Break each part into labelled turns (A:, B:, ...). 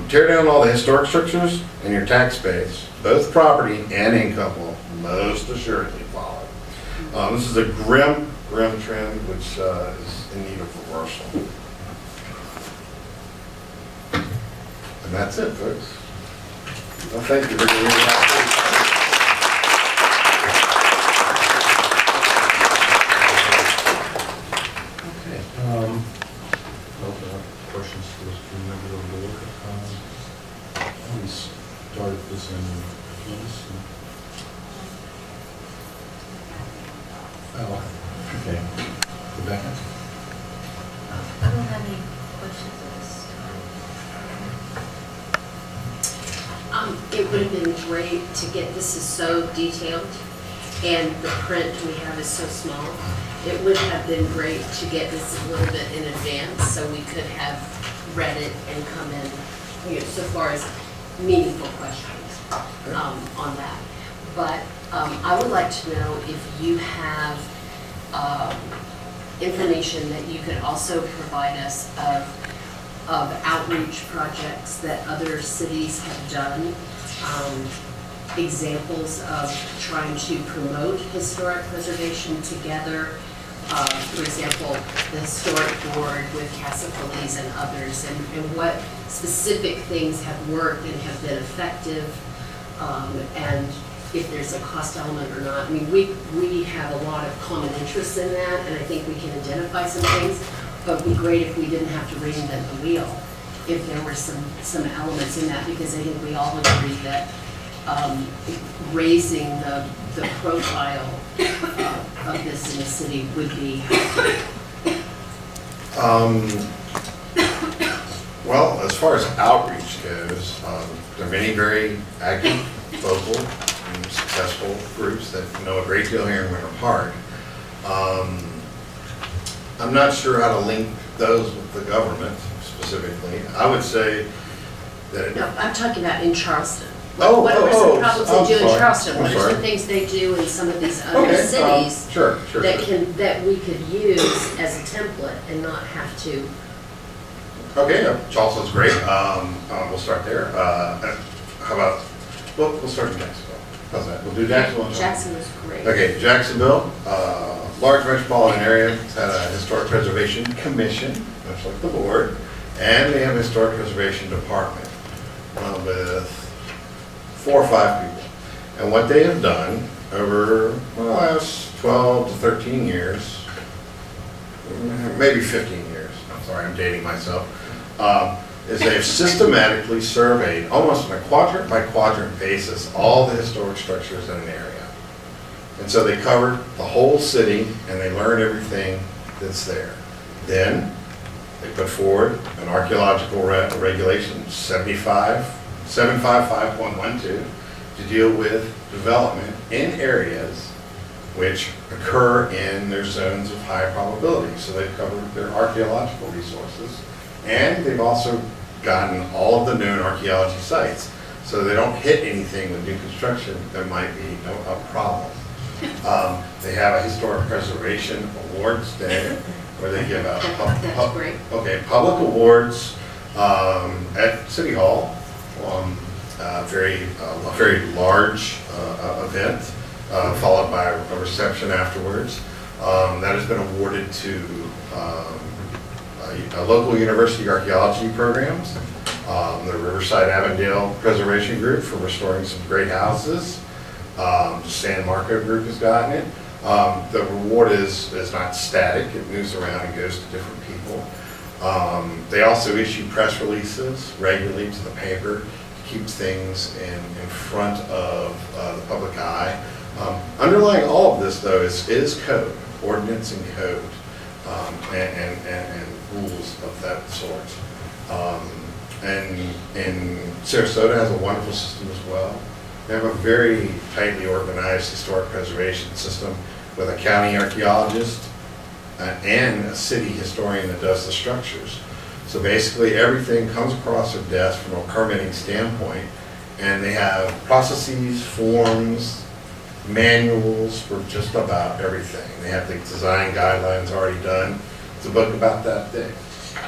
A: tear down all the historic structures and your tax base, both property and income will most assuredly follow. This is a grim trend which is in need of reversal. And that's it, folks. Well, thank you for giving me the opportunity.
B: Open up questions to those few members of the board. We started this in oh, okay. Rebecca?
C: I don't have any questions at this time.
D: It would have been great to get, this is so detailed, and the print we have is so small. It would have been great to get this a little bit in advance, so we could have read it and come in, so far as meaningful questions on that. But I would like to know if you have information that you could also provide us of outreach projects that other cities have done, examples of trying to promote historic preservation together. For example, the historic board with Casa Feliz and others, and what specific things have worked and have been effective, and if there's a cost element or not. I mean, we have a lot of common interests in that, and I think we can identify some things, but it'd be great if we didn't have to reinvent the wheel, if there were some elements in that, because I think we all agree that raising the profile of this in the city would be helpful.
A: Well, as far as outreach goes, there are many very active, vocal, and successful groups that know a great deal here in Winter Park. I'm not sure how to link those with the government specifically. I would say that...
D: No, I'm talking about in Charleston.
A: Oh,
D: What are some problems they do in
A: sorry.
D: Charleston?
A: I'm
D: What are
A: sorry.
D: some things they do in some of these other
A: Okay,
D: cities
A: sure.
D: that we could use as a template and not have to?
A: Okay, Charleston's great. We'll start there. How about, we'll start in Jacksonville. How's that? We'll do Jacksonville.
D: Jackson was great.
A: Okay, Jacksonville, large metropolitan area, it's had a historic preservation commission, much like the board, and they have a historic preservation department with 4 or 5 people. And what they have done over the last 12 to 13 years, maybe 15 years, I'm sorry, I'm dating myself, is they've systematically surveyed, almost on a quadrant by quadrant basis, all the historic structures in an area. And so they covered the whole city and they learned everything that's there. Then they put forward an archaeological regulation, 755.12, to deal with development in areas which occur in their zones of high probability. So they've covered their archaeological resources, and they've also gotten all of the known archaeology sites. So they don't hit anything with new construction, there might be a problem. They have a historic preservation awards day where they give out
D: That's great.
A: public awards at City Hall. A very large event, followed by a reception afterwards. That has been awarded to local university archaeology programs, the Riverside Avondale Preservation Group for restoring some great houses. The San Marco group has gotten it. The reward is not static, it moves around and goes to different people. They also issue press releases regularly to the paper to keep things in front of the public eye. Underlying all of this, though, is code, ordinance and code, and rules of that sort. And Sarasota has a wonderful system as well. They have a very tightly organized historic preservation system with a county archaeologist and a city historian that does the structures. So basically everything comes across their desk from a permitting standpoint, and they have processes, forms, manuals for just about everything. They have the design guidelines already done. It's a book about that thing.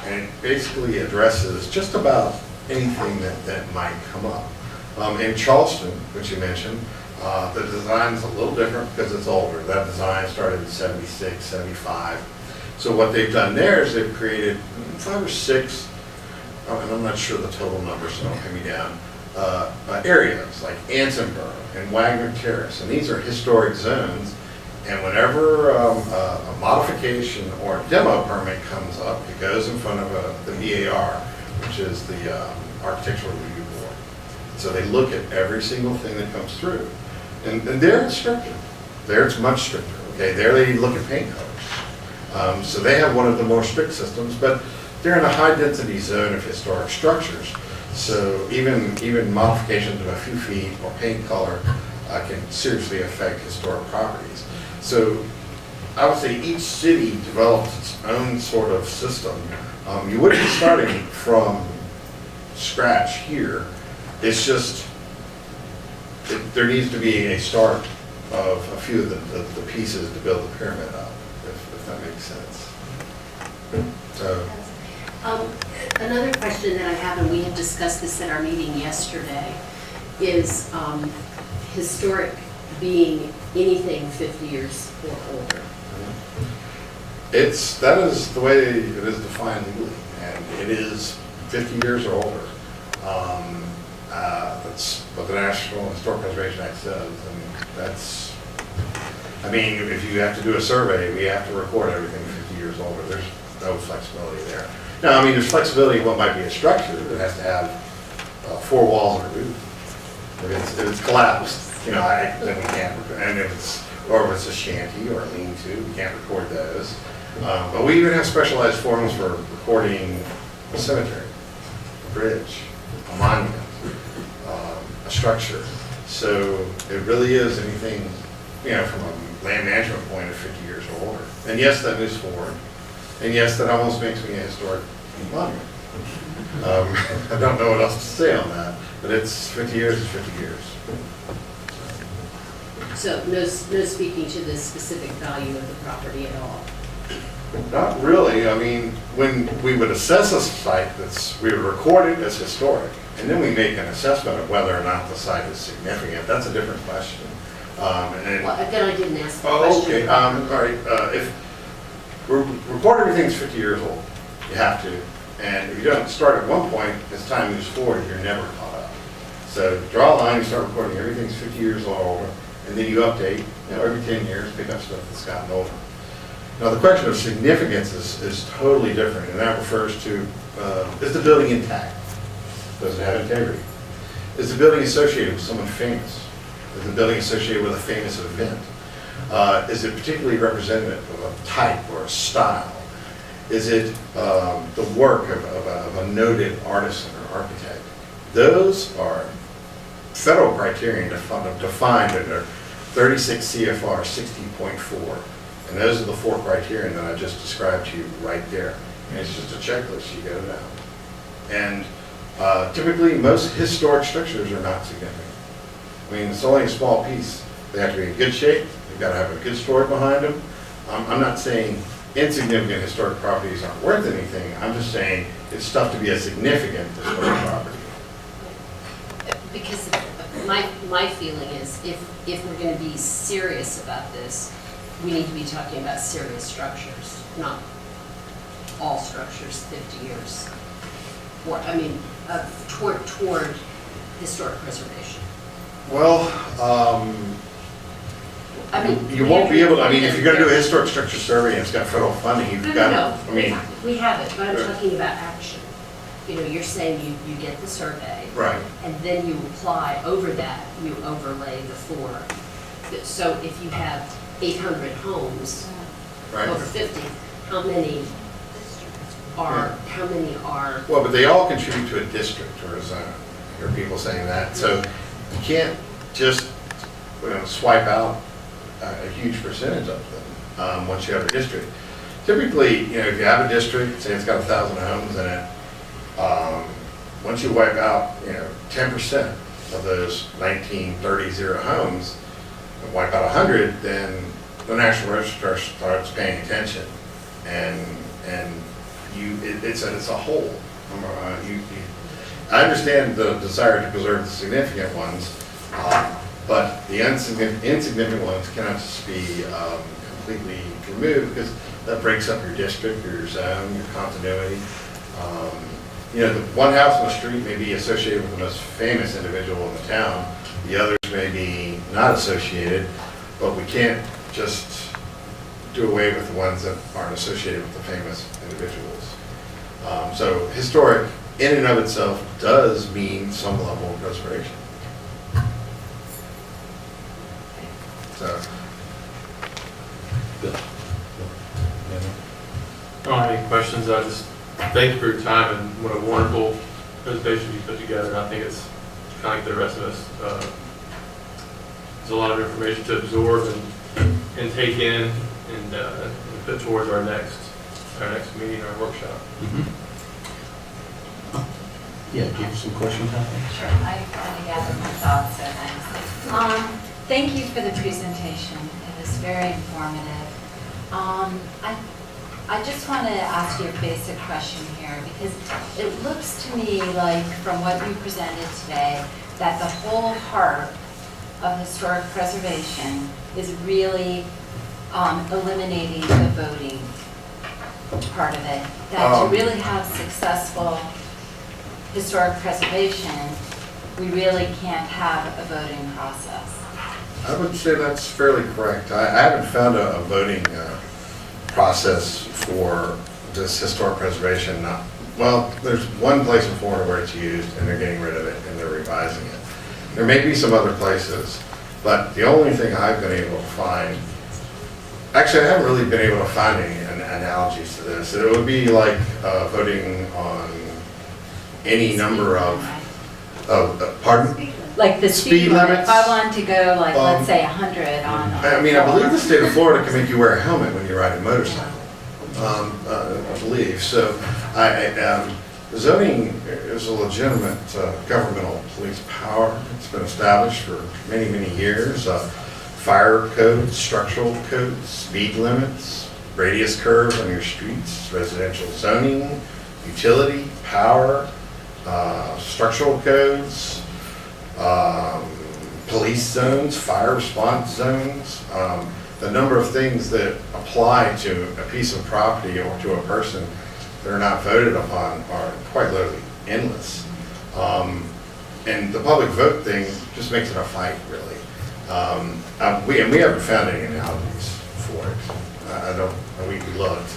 A: And it basically addresses just about anything that might come up. In Charleston, which you mentioned, the design's a little different because it's older. That design started in 76, 75. So what they've done there is they've created 5 or 6, and I'm not sure the total numbers, so don't pin me down, areas like Ansonboro and Wagner Terrace, and these are historic zones. And whenever a modification or demo permit comes up, it goes in front of the VAR, which is the Architectural Review Board. So they look at every single thing that comes through. And there it's stricter. There it's much stricter. Okay, there they look at paint colors. So they have one of the more strict systems, but they're in a high-density zone of historic structures. So even modifications of a few feet or paint color can seriously affect historic properties. So I would say each city develops its own sort of system. You wouldn't be starting from scratch here. It's just, there needs to be a start of a few of the pieces to build the pyramid up, if that makes sense. So,
D: Another question that I have, and we had discussed this at our meeting yesterday, is historic being anything 50 years or older.
A: that is the way it is defined legally, and it is 50 years or older. That's what the National Historic Preservation Act says, and that's, I mean, if you have to do a survey, we have to record everything 50 years older. There's no flexibility there. Now, I mean, there's flexibility in what might be a structure. It has to have 4 walls and a roof. If it's collapsed, then we can't, and if it's a shanty or a lean-to, we can't record those. But we even have specialized forms for recording a cemetery, a bridge, a monument, a structure. So it really is anything, from a land management point of 50 years or older. And yes, that moves forward. And yes, that almost makes me a historic monument. I don't know what else to say on that, but it's 50 years is 50 years.
D: So no speaking to the specific value of the property at all.
A: Not really. I mean, when we would assess a site, we would record it as historic, and then we make an assessment of whether or not the site is significant. That's a different question.
D: Well, then I didn't ask the
A: Oh,
D: question.
A: okay. All right. If we record everything's 50 years old, you have to. And if you don't start at one point, as time moves forward, you're never caught up. So draw a line, you start recording everything's 50 years or older, and then you update, every 10 years, pick up stuff that's gotten older. Now, the question of significance is totally different, and that refers to, is the building intact? Does it have integrity? Is the building associated with someone famous? Is the building associated with a famous event? Is it particularly representative of a type or a style? Is it the work of a noted artisan or architect? Those are federal criteria defined under 36 CFR 60.4. And those are the 4 criteria that I just described to you right there. And it's just a checklist, you get it out. And typically, most historic structures are not significant. I mean, it's only a small piece. They have to be in good shape. They've got to have a good story behind them. I'm not saying insignificant historic properties aren't worth anything. I'm just saying it's tough to be a significant historic property.
D: Because my feeling is if we're going to be serious about this, we need to be talking about serious structures, not all structures 50 years. Or, I mean, toward historic preservation.
A: Well,
D: I mean,
A: you won't be able to, I mean, if you're going to do a historic structure survey and it's got federal funding, you've got,
D: No,
A: I mean.
D: we have it, but I'm talking about action. You're saying you get the survey.
A: Right.
D: And then you apply over that, you overlay the 4. So if you have 800 homes
A: Right.
D: over 50, how many are,
A: Well, but they all contribute to a district or a zone. There are people saying that. So you can't just swipe out a huge percentage of them once you have a district. Typically, if you have a district, say it's got 1,000 homes in it, once you wipe out 10% of those 1930 homes, and wipe out 100, then the National Register starts paying attention, and it's a whole. I understand the desire to preserve the significant ones, but the insignificant ones cannot just be completely removed, because that breaks up your district, or your zone, your continuity. You know, the one house on the street may be associated with the most famous individual in the town, the others may be not associated, but we can't just do away with the ones that aren't associated with the famous individuals. So historic, in and of itself, does mean some level of preservation. So,
B: Bill? Yeah,
E: I don't have any questions. I just thank you for your time, and what a wonderful presentation you put together. And I think it's kind of like the rest of us. There's a lot of information to absorb and take in and put towards our next meeting, our workshop.
B: Yeah, do you have some questions out there?
C: Sure, I kind of gathered my thoughts, so thanks. Thank you for the presentation. It was very informative. I just want to ask you a basic question here, because it looks to me like, from what you presented today, that the whole heart of historic preservation is really eliminating the voting part of it. That to really have successful historic preservation, we really can't have a voting process.
A: I would say that's fairly correct. I haven't found a voting process for this historic preservation. Well, there's one place in Florida where it's used, and they're getting rid of it, and they're revising it. There may be some other places, but the only thing I've been able to find, actually, I haven't really been able to find any analogies to this. It would be like voting on any number of, pardon?
C: Like the
A: Speed
C: speed limit,
A: limits?
C: if I wanted to go like, let's
A: Um,
C: say 100 on.
A: I mean, I believe the state of Florida can make you wear a helmet when you ride a motorcycle. I believe. So zoning is a legitimate governmental police power. It's been established for many, many years. Fire codes, structural codes, speed limits, radius curves on your streets, residential zoning, utility, power, structural codes, police zones, fire response zones, the number of things that apply to a piece of property or to a person that are not voted upon are quite literally endless. And the public vote thing just makes it a fight, really. We haven't found any analogies for it. We looked.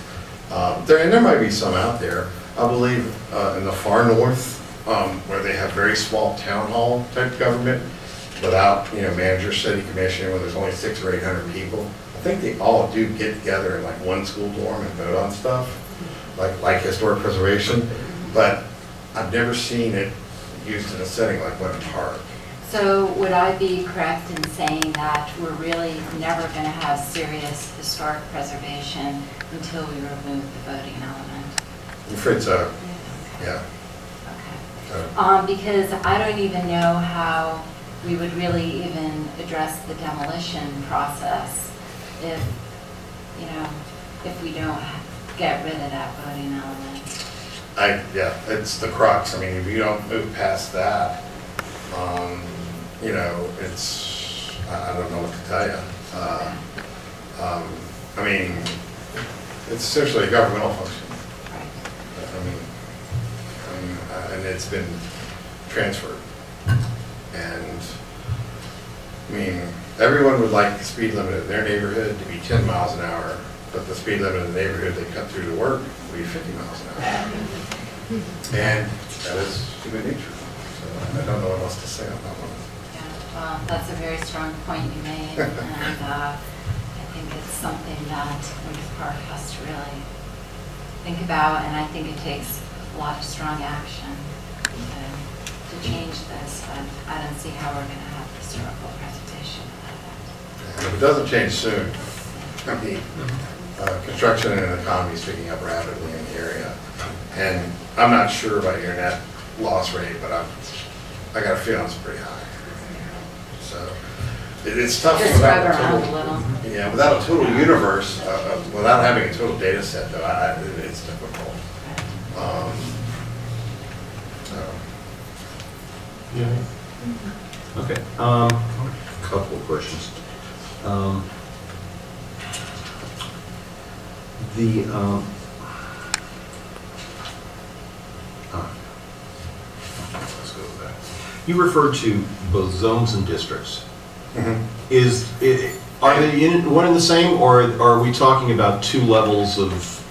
A: There might be some out there. I believe in the far north, where they have very small town hall type government without, manager, city commissioner, where there's only 600 or 800 people. I think they all do get together in like one school dorm and vote on stuff, like historic preservation. But I've never seen it used in a setting like Winter Park.
C: So would I be correct in saying that we're really never going to have serious historic preservation until we remove the voting element?
A: I'm afraid so, yeah.
C: Okay. Because I don't even know how we would really even address the demolition process if we don't get rid of that voting element.
A: Yeah, it's the crux. I mean, if you don't move past that, I don't know what to tell you. I mean, it's essentially a governmental function.
C: Right.
A: And it's been transferred. And, everyone would like the speed limit in their neighborhood to be 10 miles an hour, but the speed limit in the neighborhood they cut through to work will be 50 miles an hour. And that is human nature. So I don't know what else to say on that one.
C: Yeah, well, that's a very strong point you made, and I think it's something that Winter Park has to really think about, and I think it takes a lot of strong action to change this, but I don't see how we're going to have historical preservation without that.
A: And if it doesn't change soon, construction and the economy is picking up rapidly in the area. And I'm not sure about your net loss rate, but I got a feeling it's pretty high. So it's tough.
C: Just
A: without
C: drive
A: a
C: around
A: total-
C: a little.
A: Yeah, without a total universe, without having a total data set, though, it's difficult. So,
F: Okay, couple of questions. The, let's go with that. You referred to both zones and districts. Are they one and the same, or are we talking about two levels of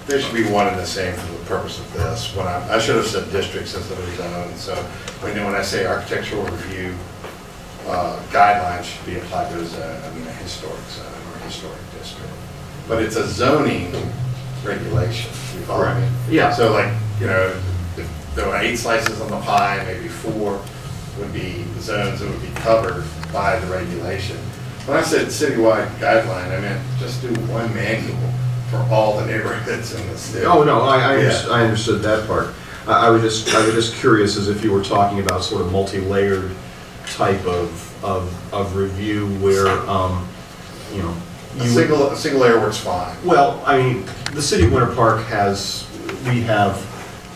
A: They should be one and the same for the purpose of this. When I should have said districts instead of zone, so when I say architectural review, guidelines should be applied to a zone, I mean a historic zone or a historic district. But it's a zoning regulation, you follow me?
F: Yeah.
A: So like, if there were 8 slices on the pie, maybe 4 would be zones that would be covered by the regulation. When I said citywide guideline, I meant just do one manual for all the neighborhoods in the city.
F: Oh, no, I
A: Yeah.
F: I understood that part. I was just curious as if you were talking about sort of multi-layered type of review where, you know.
A: A single layer works fine.
F: Well, I mean, the city of Winter Park we have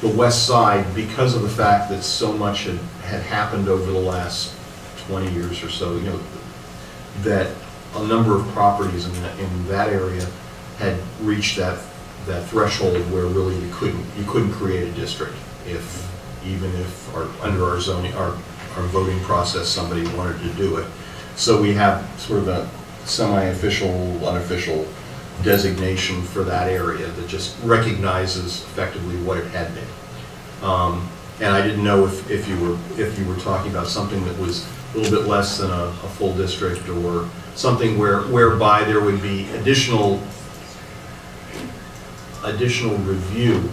F: the west side because of the fact that so much had happened over the last 20 years or so, that a number of properties in that area had reached that threshold where really you couldn't create a district even if under our zoning, our voting process, somebody wanted to do it. So we have sort of a semi-official, unofficial designation for that area that just recognizes effectively what it had been. And I didn't know if you were talking about something that was a little bit less than a full district, or something whereby there would be additional review,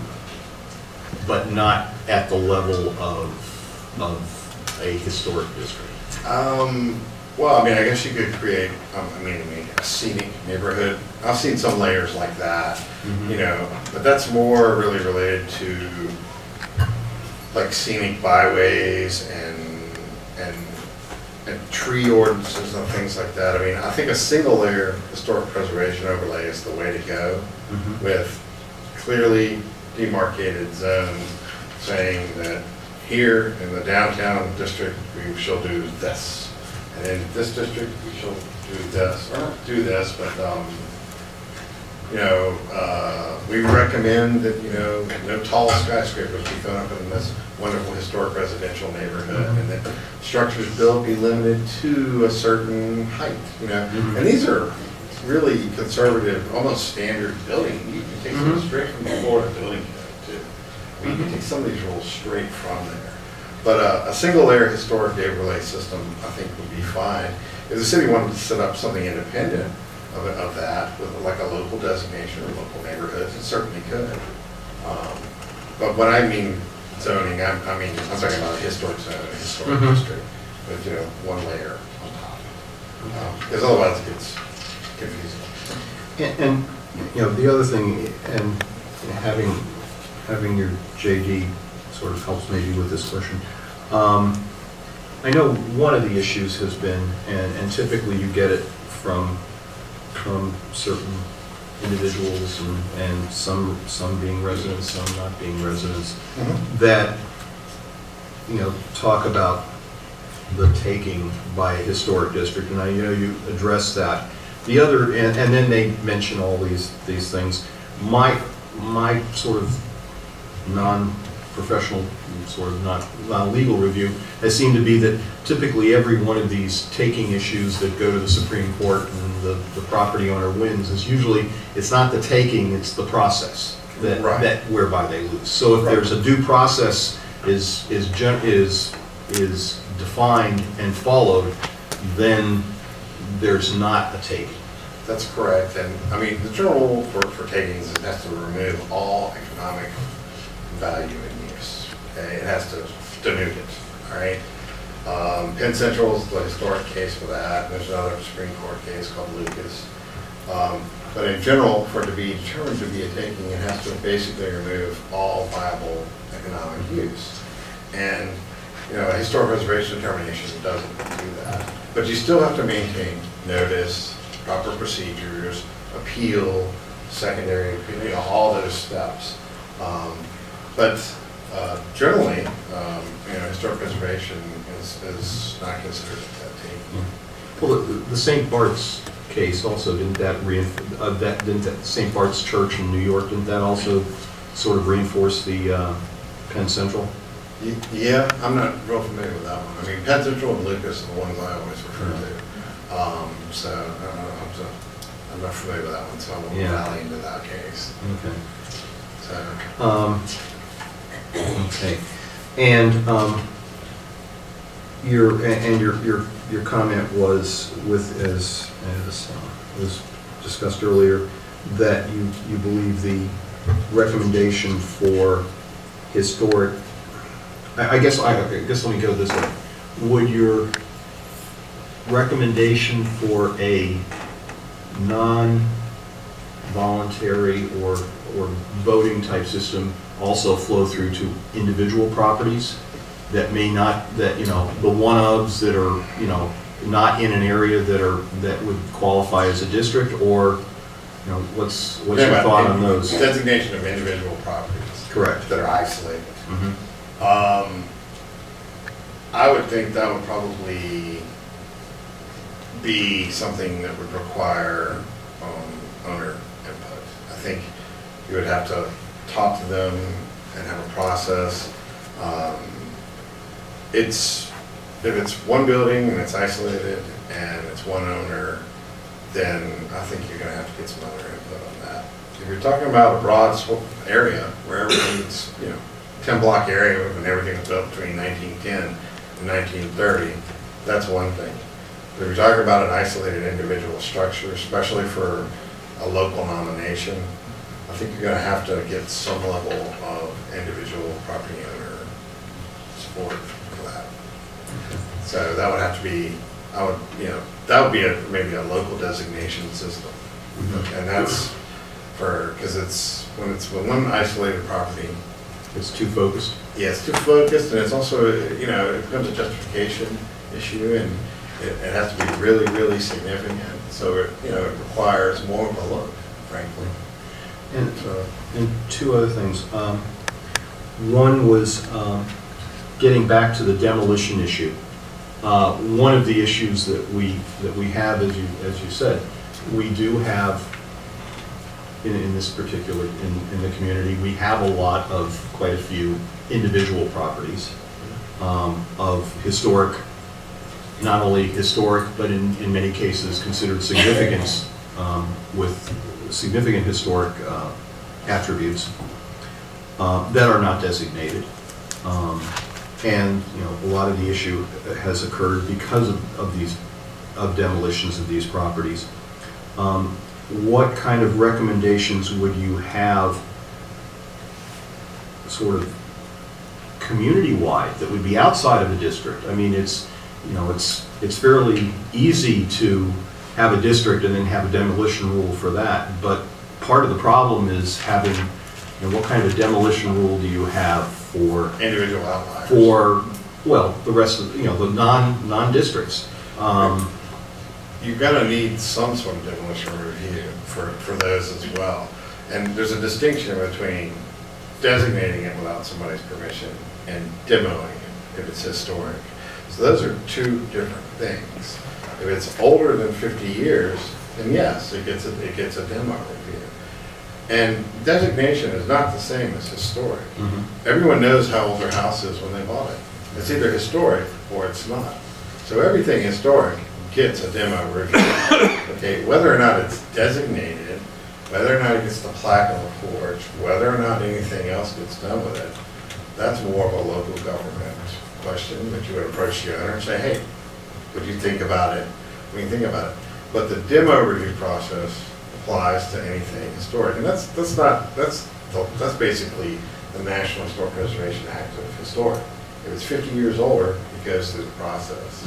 F: but not at the level of a historic district.
A: Well, I mean, I guess you could create, a scenic neighborhood. I've seen some layers like that, but that's more really related to like scenic byways and tree ordinances and things like that. I mean, I think a single layer historic preservation overlay is the way to go, with clearly demarcated zones saying that here in the downtown district, we shall do this. And in this district, we shall do this, or not do this, but, we recommend that, no tall skyscrapers be thrown up in this wonderful historic residential neighborhood, and that structures built be limited to a certain height, And these are really conservative, almost standard building. You can take them straight from the Florida building code, too. I mean, you can take some of these rules straight from there. But a single layer historic overlay system, I think, would be fine. If the city wanted to set up something independent of that, with like a local designation or local neighborhoods, it certainly could. But when I mean zoning, I'm talking about a historic zone, a historic district, with, one layer on top. Because otherwise it gets confusing.
F: And the other thing, and having your JD sort of helps maybe with this question. I know one of the issues has been, and typically you get it from certain individuals, and some being residents, some not being residents, that talk about the taking by a historic district, and you address that. The other, and then they mention all these things. My sort of non-professional, sort of not legal review has seemed to be that typically every one of these taking issues that go to the Supreme Court and the property owner wins is usually, it's not the taking, it's the process that whereby they lose. So if there's a due process is defined and followed, then there's not a taking.
A: That's correct, and the general rule for takings is it has to remove all economic value in use. Okay, it has to denude it. All right. Penn Central is the historic case for that. There's another Supreme Court case called Lucas. But in general, for it to be determined to be a taking, it has to basically remove all viable economic use. And a historic preservation determination doesn't do that. But you still have to maintain notice, proper procedures, appeal, secondary appeal, all those steps. But Generally, historic preservation is not considered that team.
F: Well, the St. Bart's case also, didn't that St. Bart's Church in New York, didn't that also sort of reinforce the Penn Central?
A: Yeah, I'm not real familiar with that one. I mean, Penn Central and Lucas are the ones I always refer to. So, I'm not familiar with that one, so I won't rally into that case.
F: Okay.
A: So,
F: Okay. And your comment was as was discussed earlier, that you believe the recommendation for historic, I guess let me go this way. Would your recommendation for a non-voluntary or voting type system also flow through to individual properties that may not, the one-ofs that are, not in an area that would qualify as a district, or, what's your thought on those?
A: Designation of individual properties.
F: Correct.
A: That are isolated.
F: Mhm.
A: I would think that would probably be something that would require owner input. I think you would have to talk to them and have a process. If it's one building and it's isolated and it's one owner, then I think you're gonna have to get some other input on that. If you're talking about a broad area where everything's, 10-block area and everything was built between 1910 and 1930, that's one thing. But if you're talking about an isolated individual structure, especially for a local nomination, I think you're gonna have to get some level of individual property owner support for that. So that would have to be, that would be maybe a local designation system. And that's because when one isolated property,
F: It's too focused?
A: yeah, it's too focused, and it's also, it becomes a justification issue, and it has to be really, really significant. So it requires more of a look, frankly.
F: And
A: So,
F: And two other things. One was getting back to the demolition issue. One of the issues that we have, as you said, we do have in this particular in the community, we have a lot of quite a few individual properties of historic, not only historic, but in many cases considered significance with significant historic attributes that are not designated. And a lot of the issue has occurred because of demolitions of these properties. What kind of recommendations would you have sort of community-wide that would be outside of the district? I mean, it's fairly easy to have a district and then have a demolition rule for that, but part of the problem is having, what kind of a demolition rule do you have for
A: individual outliers.
F: the rest of, the non-districts?
A: You're gonna need some sort of demolition review for those as well. And there's a distinction between designating it without somebody's permission and demoing it if it's historic. So those are two different things. If it's older than 50 years, then yes, it gets a demo review. And designation is not the same as historic. Everyone knows how old their house is when they bought it. It's either historic or it's not. So everything historic gets a demo review. Okay, whether or not it's designated, whether or not it gets the plaque on the porch, whether or not anything else gets done with it, that's more of a local government question that you would approach the owner and say, hey, what do you think about it? What do you think about it? But the demo review process applies to anything historic, and that's basically the National Historic Preservation Act of historic. If it's 50 years older, it goes through the process.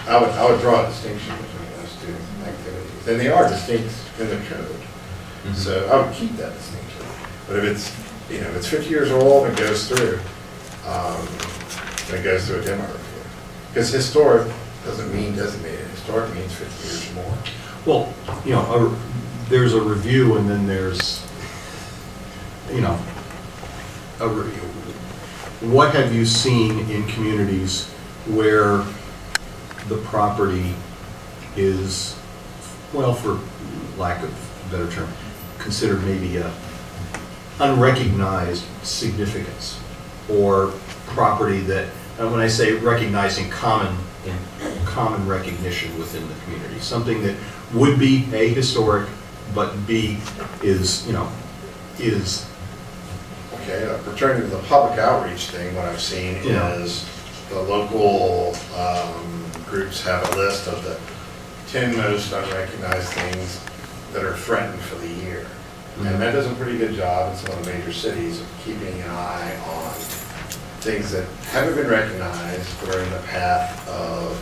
A: I would draw a distinction between those two activities, and they are distinct in the code. So I would keep that distinction. But if it's 50 years old and goes through, then it goes through a demo review. Because historic doesn't mean designated. Historic means 50 years or more.
F: Well, there's a review and then there's you know, what have you seen in communities where the property is, well, for lack of a better term, considered maybe a unrecognized significance, or property that, and when I say recognizing common recognition within the community, something that would be A, historic, but B, is, you know, is,
A: Okay, returning to the public outreach thing, what I've seen
F: Yeah.
A: is the local groups have a list of the 10 most unrecognized things that are threatened for the year. And that does a pretty good job in some of the major cities of keeping an eye on things that haven't been recognized but are in the path of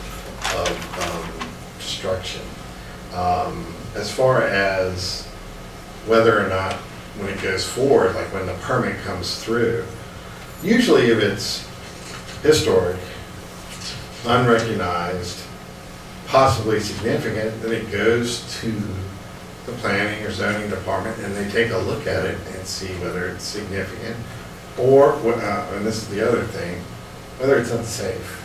A: destruction. As far as whether or not, when it goes forward, like when the permit comes through, usually if it's historic, unrecognized, possibly significant, then it goes to the planning or zoning department and they take a look at it and see whether it's significant or, and this is the other thing, whether it's unsafe.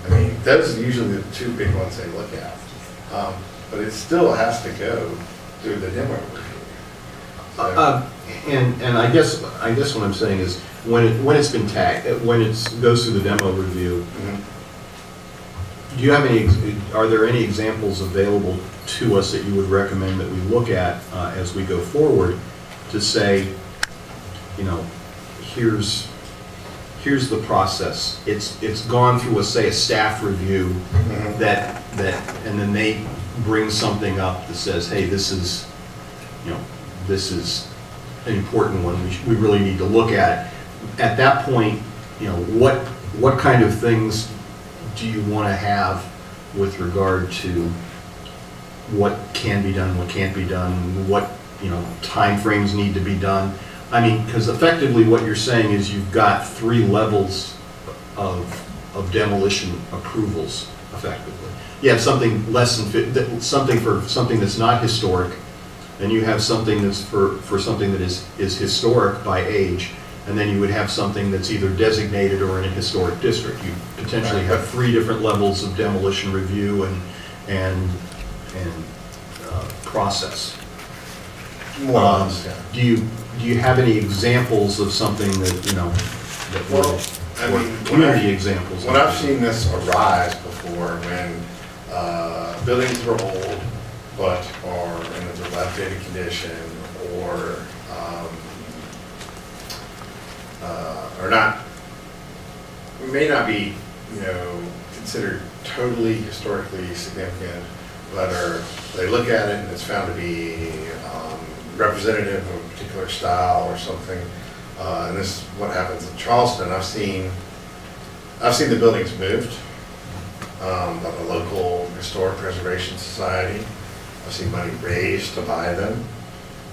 A: I mean, those are usually the two big ones they look at. But it still has to go through the demo review. So-
F: and I guess what I'm saying is, when it's been tagged, when it goes through the demo review,
A: Mhm.
F: do you have are there any examples available to us that you would recommend that we look at as we go forward to say, you know, here's the process. It's gone through a staff review
A: Mhm.
F: that, and then they bring something up that says, hey, this is an important one. We really need to look at. At that point, you know, what kind of things do you want to have with regard to what can be done, what can't be done, what, you know, timeframes need to be done? I mean, because effectively what you're saying is you've got 3 levels of demolition approvals, effectively. You have something less than, something for something that's not historic, and you have something that's for something that is historic by age, and then you would have something that's either designated or in a historic district. You potentially have 3 different levels of demolition review and process.
A: More or less, yeah.
F: Do you have any examples of something that, you know, that were,
A: Well, I
F: or
A: mean,
F: community examples?
A: When I've seen this arise before, when buildings are old but are in a dilapidated condition or not, may not be, you know, considered totally historically significant, but they look at it and it's found to be representative of a particular style or something. And this is what happens in Charleston. I've seen the buildings moved by the local Historic Preservation Society. I've seen money raised to buy them,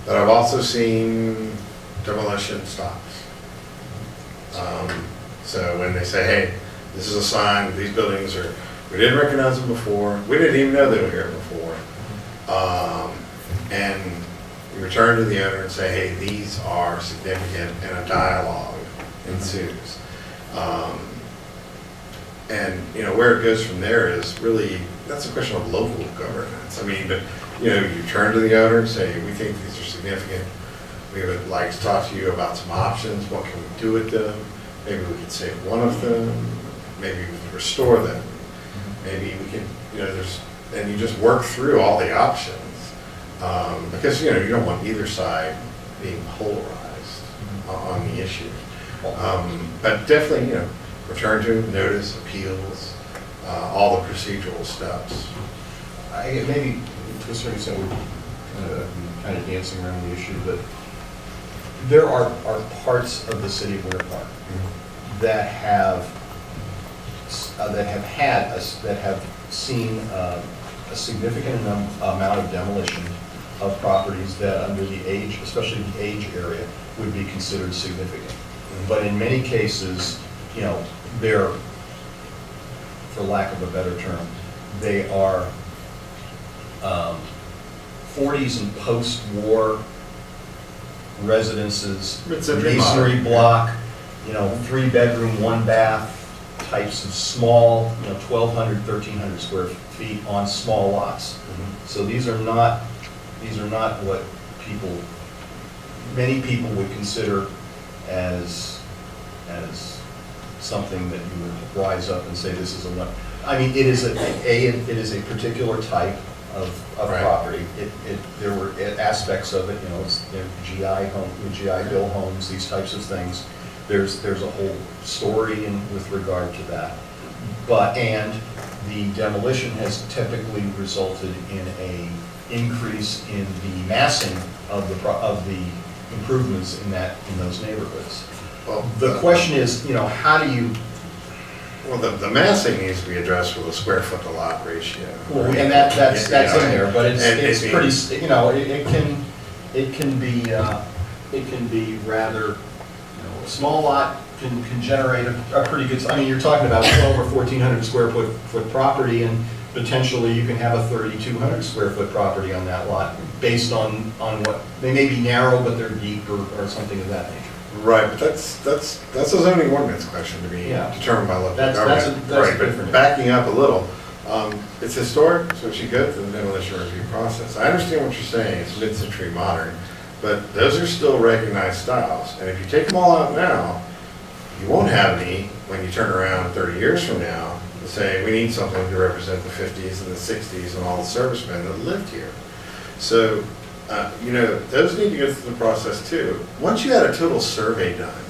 A: but I've also seen demolition stops. So when they say, hey, this is a sign, these buildings are, we didn't recognize them before, we didn't even know they were here before. And you return to the owner and say, hey, these are significant, and a dialogue ensues. And, you know, where it goes from there is really, that's a question of local governance. I mean, but, you know, you turn to the owner and say, we think these are significant. We would like to talk to you about some options. What can we do with them? Maybe we could save one of them. Maybe we could restore them. Maybe we can, you know, and you just work through all the options. Because, you know, you don't want either side being polarized on the issue. But definitely, you know, return to notice, appeals, all the procedural steps.
F: Maybe to a certain extent we're kind of dancing around the issue, but there are parts of the city of Winter Park that have seen a significant amount of demolition of properties that under the age, especially the age area, would be considered significant. But in many cases, you know, they're, for lack of a better term, they are 40s and post-war residences,
A: Mid-century
F: masonry
A: modern.
F: block, 3-bedroom, 1-bath types of small, 1,200, 1,300 square feet on small lots. So these are not what many people would consider as something that you would rise up and say, this is a, I mean, it is it is a particular type of
A: Right.
F: property. There were aspects of it, it's GI Bill homes, these types of things. There's a whole story with regard to that. And the demolition has typically resulted in a increase in the massing of the improvements in those neighborhoods.
A: Well,
F: The question is, how do you,
A: Well, the massing needs to be addressed with a square foot to lot ratio.
F: well, and that's in there, but it's
A: And
F: pretty, it can be rather, a small lot can generate a pretty good, I mean, you're talking about 12 or 1,400 square foot property, and potentially you can have a 3,200 square foot property on that lot, based on what, they may be narrow, but they're deep or something of that nature.
A: Right, but that's a zoning ordinance question to be
F: Yeah.
A: determined by local
F: That's
A: government.
F: a
A: Right,
F: different-
A: but backing up a little, it's historic, so it should go through the demolition review process. I understand what you're saying, it's mid-century modern, but those are still recognized styles. And if you take them all out now, you won't have any, when you turn around 30 years from now, to say, we need something to represent the 50s and the 60s and all the servicemen that lived here. So, those need to go through the process too. Once you had a total survey done,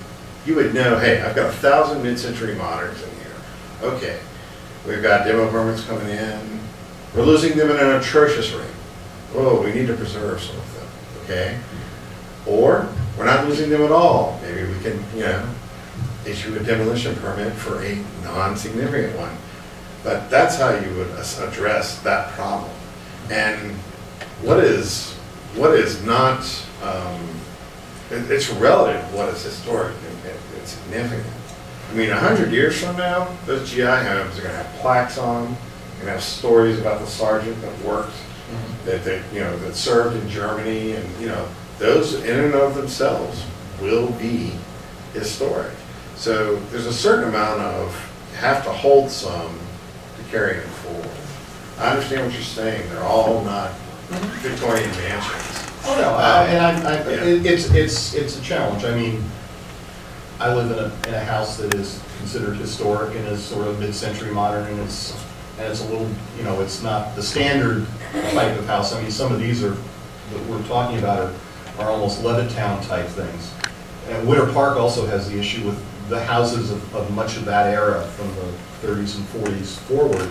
A: you would know, hey, I've got 1,000 mid-century moderns in here. Okay, we've got demo permits coming in. We're losing them at an atrocious rate. Whoa, we need to preserve some of them, okay? Or, we're not losing them at all. Maybe we can, issue a demolition permit for a non-significant one. But that's how you would address that problem. And what is not, it's relative what is historic and significant. I mean, 100 years from now, those GI homes are gonna have plaques on them, gonna have stories about the sergeant that worked, that served in Germany, and, those in and of themselves will be historic. So there's a certain amount of, have to hold some to carry them forward. I understand what you're saying, they're all not Victorian mansions.
F: Oh, no, it's a challenge. I mean, I live in a house that is considered historic and is sort of mid-century modern, and it's a little, it's not the standard type of house. I mean, some of these that we're talking about are almost Levittown type things. And Winter Park also has the issue with the houses of much of that era, from the 30s and 40s forward.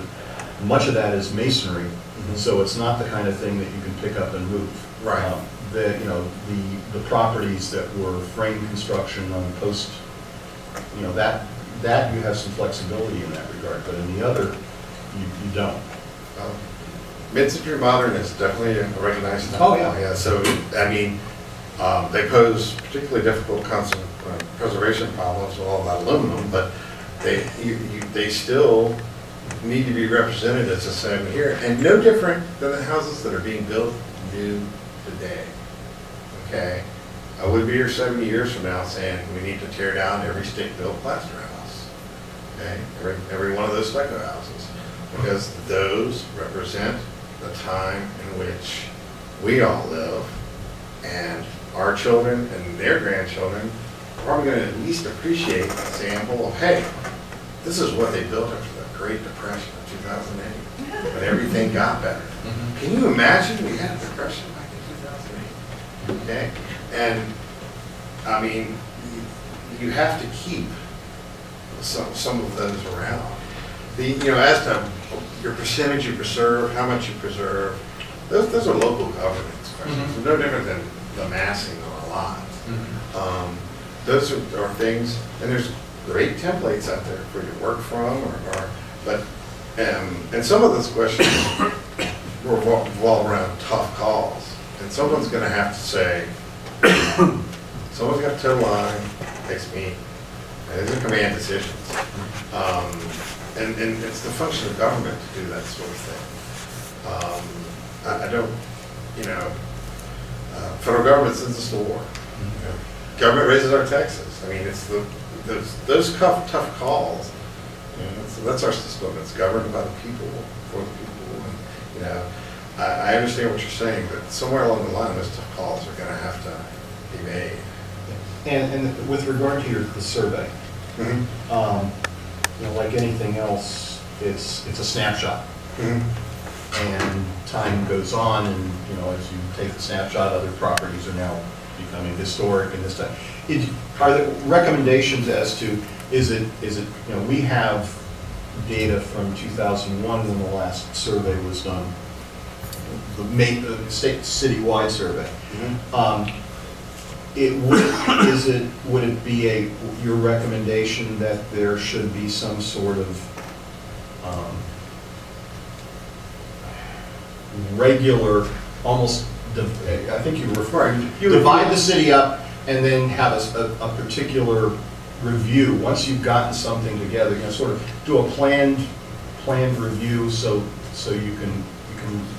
F: Much of that is masonry, so it's not the kind of thing that you can pick up and move.
A: Right.
F: The properties that were frame construction on post, that you have some flexibility in that regard, but in the other, you don't.
A: Mid-century modern is definitely a recognized style.
F: Oh, yeah.
A: So, I mean, they pose particularly difficult preservation problems with all that aluminum, but they still need to be represented as the same here, and no different than the houses that are being built new today. Okay? I would be here 70 years from now saying we need to tear down every stick-built plaster house. Okay? Every one of those stucco houses, because those represent the time in which we all live, and our children and their grandchildren are probably going to at least appreciate an example of, hey, this is what they built after the Great Depression of 2008, when everything got better. Can you imagine we had a depression back in 2008? Okay? And, I mean, you have to keep some of those around. As to your percentage you preserve, how much you preserve, those are local governance questions. They're no different than the massing on a lot. Those are things, and there's great templates out there for you to work from, and some of those questions revolve around tough calls. And someone's going to have to say, someone's got to toe the line, takes me. These are command decisions. And it's the function of government to do that sort of thing. I don't, federal government sends us to war. Government raises our taxes. I mean, it's those tough calls. You know, that's our system. It's governed by the people, for the people. And, you know, I understand what you're saying, but somewhere along the line, those tough calls are going to have to be made.
F: And with regard to the survey,
A: Mm-hmm.
F: you know, like anything else, it's a snapshot. And time goes on, and, you know, as you take the snapshot, other properties are now becoming historic and this time. Are there recommendations as to, is it, you know, we have data from 2001 when the last survey was done, the state citywide survey. Would it be your recommendation that there should be some sort of regular, almost, I think you were referring, you divide the city up and then have a particular review, once you've gotten something together, you know, sort of do a planned review so you can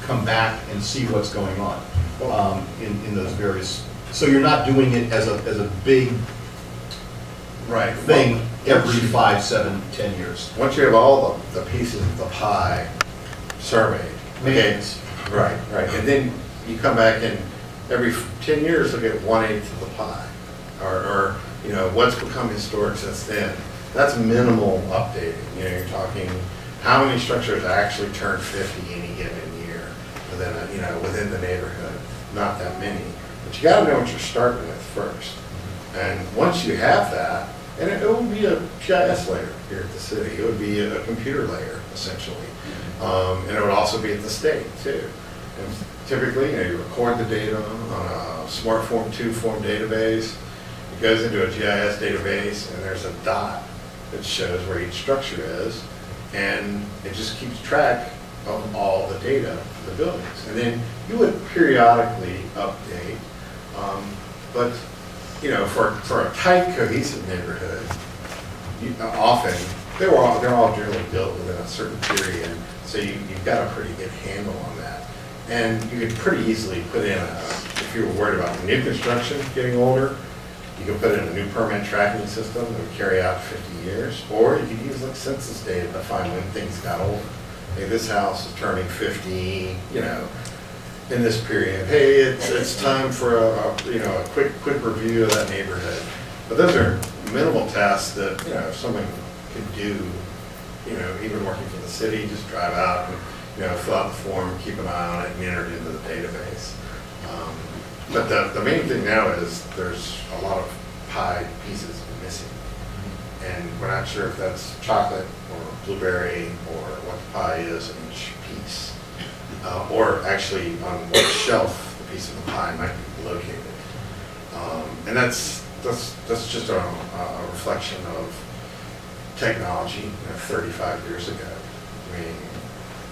F: come back and see what's going on in those various, so you're not doing it as a big
A: Right.
F: thing every 5, 7, 10 years.
A: Once you have all the pieces of the pie surveyed. Okay.
F: Maintenance.
A: Right. And then you come back and every 10 years look at 1/8 of the pie. Or, you know, what's become historic since then. That's minimal updating. You know, you're talking how many structures actually turn 50 any given year within the neighborhood. Not that many. But you gotta know what you're starting with first. And once you have that, and it would be a GIS layer here at the city. It would be a computer layer, essentially. And it would also be at the state, too. And typically, you know, you record the data on a SmartForm 2 form database. It goes into a GIS database, and there's a dot that shows where each structure is. And it just keeps track of all the data for the buildings. And then you would periodically update. But, you know, for a tight, cohesive neighborhood, often, they're all generally built within a certain period, so you've got a pretty good handle on that. And you could pretty easily put in, if you were worried about new construction getting older, you could put in a new permanent tracking system that would carry out 50 years, or you could use like census data to find when things got older. Hey, this house is turning 50, you know, in this period. Hey, it's time for a quick review of that neighborhood. But those are minimal tasks that, you know, if someone could do, you know, even working for the city, just drive out and, you know, fill out the form, keep an eye on it, and enter it into the database. But the main thing now is there's a lot of pie pieces missing. And we're not sure if that's chocolate or blueberry or what the pie is in each piece. Or actually on what shelf the piece of the pie might be located. And that's just a reflection of technology, you know, 35 years ago. I mean,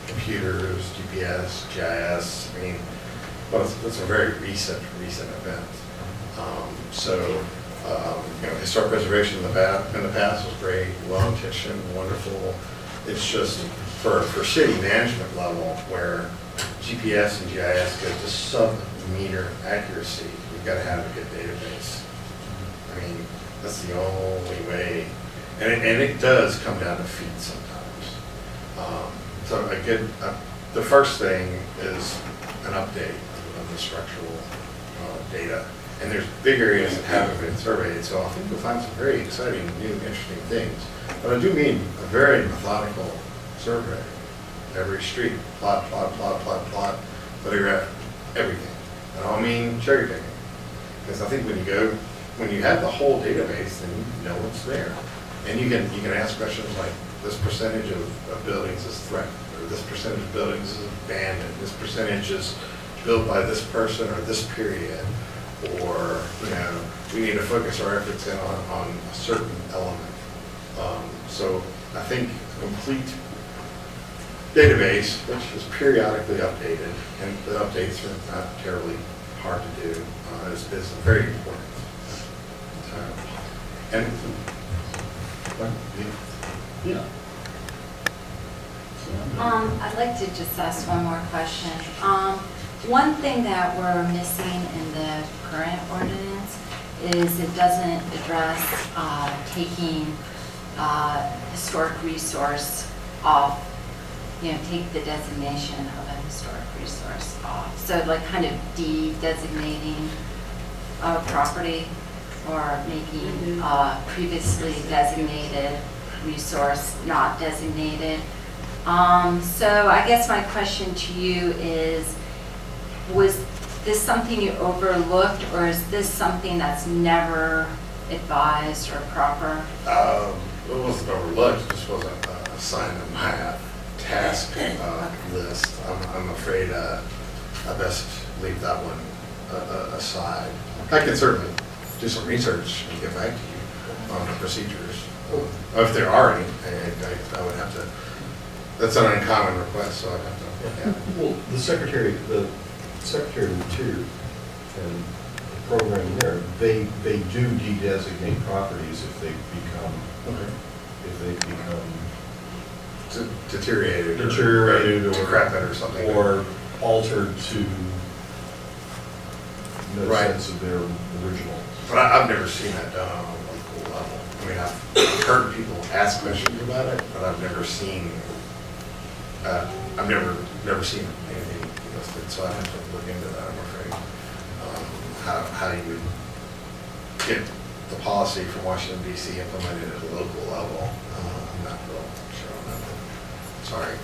A: computers, GPS, GIS, I mean, well, it's a very recent event. You know, historic preservation in the past was great, well-intentioned, wonderful. It's just for city management level where GPS and GIS go to sub-meter accuracy, you've got to have a good database. I mean, that's the only way, and it does come down to feet sometimes. The first thing is an update of the structural data. And there's big areas that haven't been surveyed, so I think you'll find some very exciting, new, interesting things. But I do mean a very methodical survey. Every street, plot, photograph everything. I don't mean cherry picking. Because I think when you have the whole database, then you know what's there. And you can ask questions like, this percentage of buildings is threatened, or this percentage of buildings is abandoned, this percentage is built by this person or this period. Or, you know, we need to focus our efforts in on a certain element. So I think a complete database, which is periodically updated, and the updates are not terribly hard to do, is very important.
F: Yeah.
C: I'd like to just ask one more question. One thing that we're missing in the current ordinance is it doesn't address taking historic resource off, take the designation of a historic resource off. So like kind of de-designating a property or making previously designated resource not designated. So I guess my question to you is, was this something you overlooked, or is this something that's never advised or proper?
A: It wasn't overlooked, it just wasn't assigned to my task list. I'm afraid I best leave that one aside. I can certainly do some research and get back to you on the procedures. If there are any, I would have to, that's an uncommon request, so I'd have to look at it.
F: Well, the Secretary of the Interior and the program there, they do de-designate properties if they become,
A: Deteriorated.
F: Deteriorated or-
A: Decrepit or something.
F: or altered to no
A: Right.
F: sense of their original.
A: But I've never seen that done on a local level. I mean, I've heard people ask questions about it, but I've never seen, I've never seen anything listed, so I have to look into that, I'm afraid. How you would get the policy from Washington DC implemented at a local level, I'm not real sure on that one. Sorry.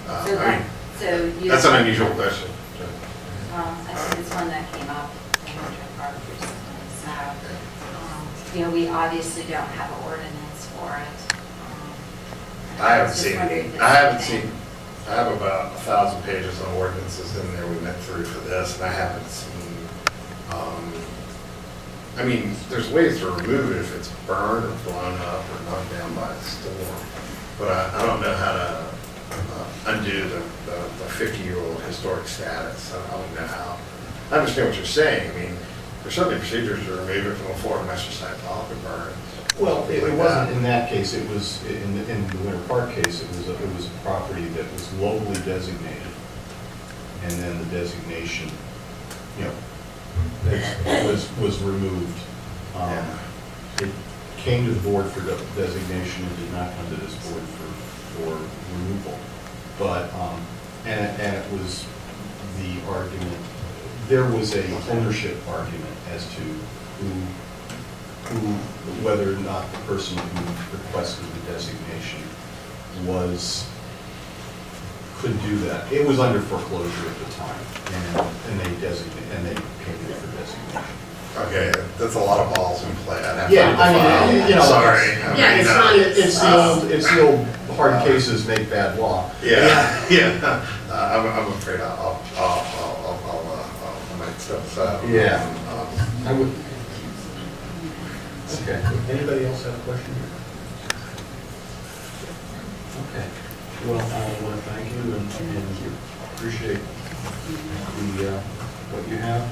A: I mean,
C: So you.
A: that's an unusual question.
C: I think it's one that came up in Winter Park recently, so, we obviously don't have an ordinance for it.
A: I haven't
C: was just
A: seen
C: wondering
A: any,
C: if
A: I haven't
C: it's
A: seen, I have about 1,000 pages of ordinances in there we went through for this, and I haven't seen, I mean, there's ways to remove it if it's burned or blown up or knocked down by a storm, but I don't know how to undo the 50-year-old historic status. I don't know how. I understand what you're saying. I mean, there's certainly procedures to remove it from a Fort Master site file if it burns.
F: Well, it wasn't in that case, it was, in the Winter Park case, it was a property that was locally designated, and then the designation, was removed.
A: Yeah.
F: It came to the board for designation, and did not come to this board for removal. But, and it was the argument, there was a ownership argument as to whether or not the person who requested the designation could do that. It was under foreclosure at the time, and they came in for designation.
A: Okay, that's a lot of balls in play. I'd have
F: Yeah,
A: to
F: I mean,
A: file. Sorry.
D: Yeah, it's not-
F: It's the old hard cases make bad law.
A: Yeah. I'm afraid I might step aside.
F: Yeah. I would. Okay. Anybody else have a question? Okay. Well, I want to thank you and appreciate what you have.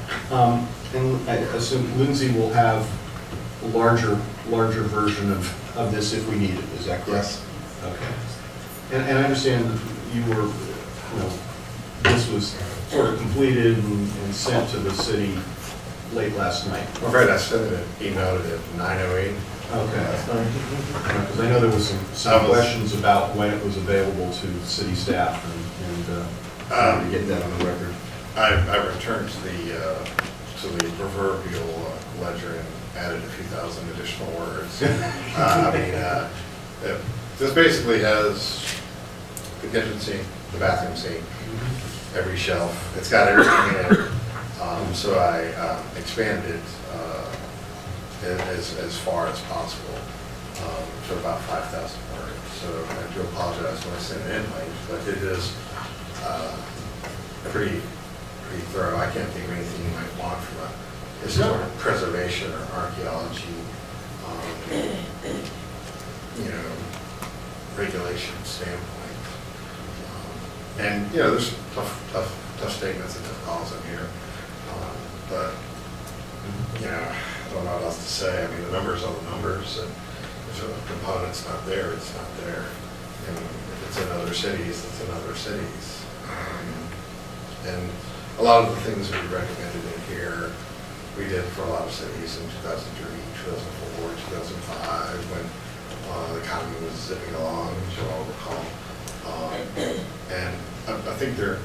F: And I assume Lindsay will have a larger version of this if we need it. Is that correct?
A: Yes.
F: Okay. And I understand that you were, this was sort of completed and sent to the city late last night.
A: I'm afraid I sent it, emailed it at 9:08.
F: Okay. Because I know there was some questions about when it was available to city staff and to get that on the record.
A: I returned to the proverbial ledger and added a few thousand additional words. This basically has the kitchen sink, the bathroom sink, every shelf. It's got everything in it. So I expanded as far as possible to about 5,000 words. So I do apologize when I sent it in late, but it is pretty thorough. I can't think of anything you might want from a historic preservation or archaeology, regulation standpoint. And there's tough statements and tough calls in here, but I don't know what else to say. I mean, the numbers are the numbers, and if a component's not there, it's not there. And if it's in other cities, it's in other cities. And a lot of the things we recommended in here we did for a lot of cities in 2003, 2004, 2005, when the economy was zipping along, as you all recall. And I think they're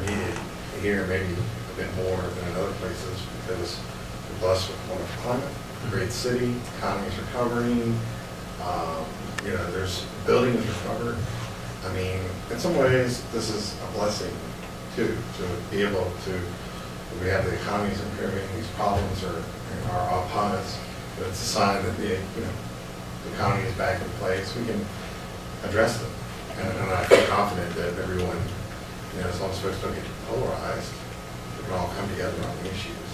A: needed here maybe a bit more than in other places because we're blessed with wonderful climate, great city, economy's recovering, you know, there's buildings recovered. I mean, in some ways, this is a blessing too, to be able to, we have the economy's improving, these problems are upon us, but it's a sign that the economy is back in place, we can address them. And I feel confident that everyone, as long as folks don't get polarized, we can all come together on the issues.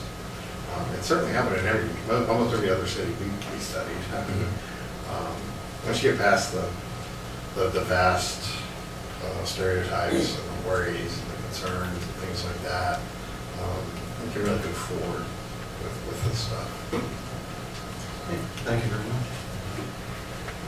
A: It certainly happened in almost every other city we studied. I mean, once you get past the vast stereotypes and worries and the concerns and things like that, you can really move forward with this stuff.
F: Thank you very much.